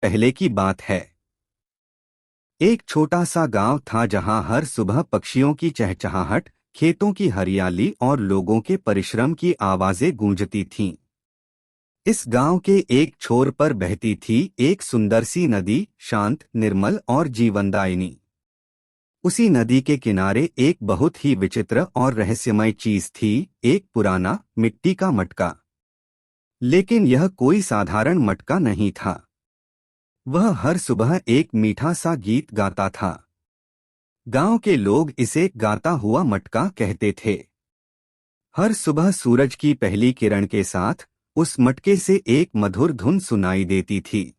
पहले की बात है। एक छोटा सा गांव था जहां हर सुबह पक्षियों की चहचहाहट, खेतों की हरियाली और लोगों के परिश्रम की आवाजें गूंजती थीं। इस गांव के एक छोर पर बहती थी एक सुंदर सी नदी, शांत, निर्मल और जीवनदायिनी। उसी नदी के किनारे एक बहुत ही विचित्र और रहस्यमय चीज थी, एक पुराना मिट्टी का मटका। लेकिन यह कोई साधारण मटका नहीं था। वह हर सुबह एक मीठा सा गीत गाता था। गांव के लोग इसे गाता हुआ मटका कहते थे। हर सुबह सूरज की पहली किरण के साथ उस मटके से एक मधुर धुन सुनाई देती थी।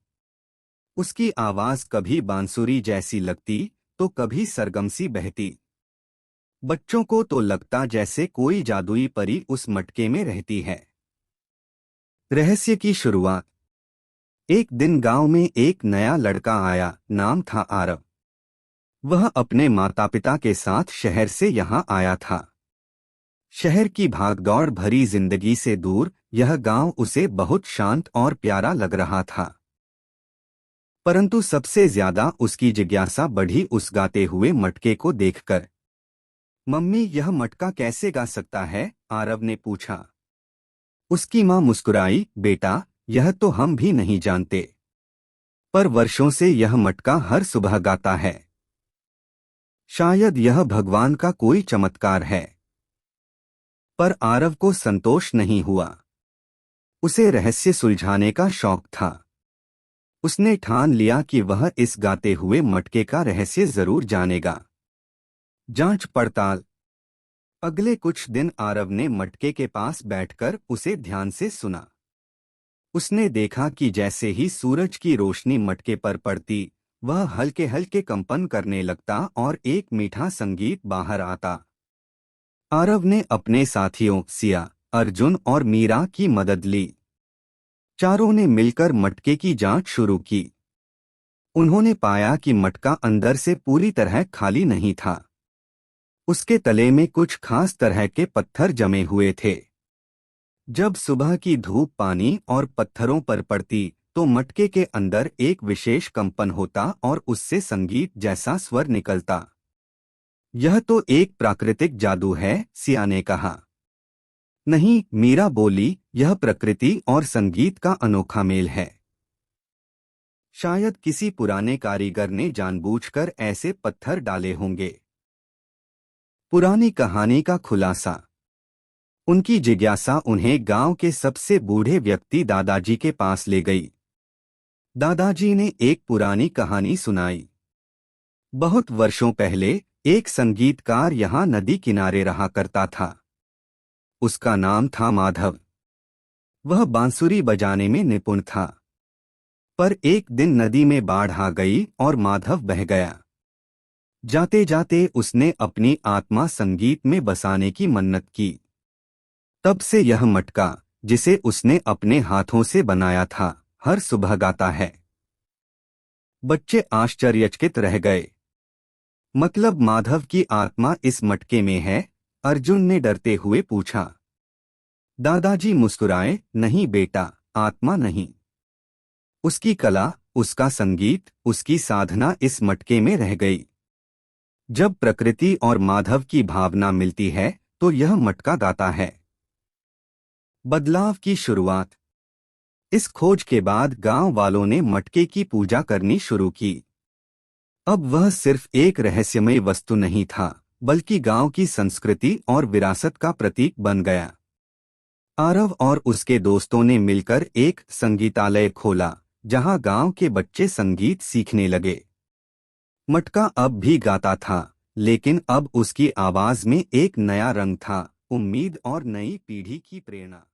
उसकी आवाज कभी बांसुरी जैसी लगती तो कभी सरगम सी बहती। बच्चों को तो लगता जैसे कोई जादुई परी उस मटके में रहती है। रहस्य की शुरुआत। एक दिन गांव में एक नया लड़का आया, नाम था आरव। वह अपने माता पिता के साथ शहर से यहाँ आया था। शहर की भागदौड़ भरी जिंदगी से दूर यह गांव उसे बहुत शांत और प्यारा लग रहा था। परंतु सबसे ज्यादा उसकी जिज्ञासा बढ़ी उस गाते हुए मटके को देखकर। मम्मी, यह मटका कैसे गा सकता है? आरव ने पूछा। उसकी मां मुस्कुराई, बेटा, यह तो हम भी नहीं जानते, पर वर्षों से यह मटका हर सुबह गाता है। शायद यह भगवान का कोई चमत्कार है। पर आरव को संतोष नहीं हुआ। उसे रहस्य सुलझाने का शौक था। उसने ठान लिया कि वह इस गाते हुए मटके का रहस्य जरूर जानेगा। जांच पड़ताल। अगले कुछ दिन आरव ने मटके के पास बैठकर उसे ध्यान से सुना। उसने देखा कि जैसे ही सूरज की रोशनी मटके पर पड़ती, वह हल्के हल्के कंपन करने लगता और एक मीठा संगीत बाहर आता। आरव ने अपने साथियों सिया, अर्जुन और मीरा की मदद ली। चारों ने मिलकर मटके की जांच शुरू की। उन्होंने पाया कि मटका अंदर से पूरी तरह खाली नहीं था। उसके तले में कुछ खास तरह के पत्थर जमे हुए थे। जब सुबह की धूप पानी और पत्थरों पर पड़ती तो मटके के अंदर एक विशेष कंपन होता और उससे संगीत जैसा स्वर निकलता। यह तो एक प्राकृतिक जादू है, सिया ने कहा। नहीं, मीरा बोली, यह प्रकृति और संगीत का अनोखा मेल है। शायद किसी पुराने कारीगर ने जानबूझकर ऐसे पत्थर डाले होंगे। पुरानी कहानी का खुलासा। उनकी जिज्ञासा उन्हें गांव के सबसे बूढ़े व्यक्ति दादाजी के पास ले गई। दादाजी ने एक पुरानी कहानी सुनाई। बहुत वर्षों पहले एक संगीतकार यहाँ नदी किनारे रहा करता था। उसका नाम था माधव। वह बांसुरी बजाने में निपुण था। पर एक दिन नदी में बाढ़ आ गई और माधव बह गया। जाते जाते उसने अपनी आत्मा संगीत में बसाने की मन्नत की। तब से यह मटका, जिसे उसने अपने हाथों से बनाया था, हर सुबह गाता है। बच्चे आश्चर्यचकित रह गए। मतलब माधव की आत्मा इस मटके में है? अर्जुन ने डरते हुए पूछा। दादाजी मुस्कुराए, नहीं बेटा, आत्मा नहीं। उसकी कला, उसका संगीत, उसकी साधना इस मटके में रह गई। जब प्रकृति और माधव की भावना मिलती है तो यह मटका गाता है। बदलाव की शुरुआत। इस खोज के बाद गांव वालों ने मटके की पूजा करनी शुरू की। अब वह सिर्फ एक रहस्यमय वस्तु नहीं था, बल्कि गांव की संस्कृति और विरासत का प्रतीक बन गया। आरव और उसके दोस्तों ने मिलकर एक संगीतालय खोला, जहां गांव के बच्चे संगीत सीखने लगे। मटका अब भी गाता था, लेकिन अब उसकी आवाज में एक नया रंग था, उम्मीद और नई पीढ़ी की प्रेरणा।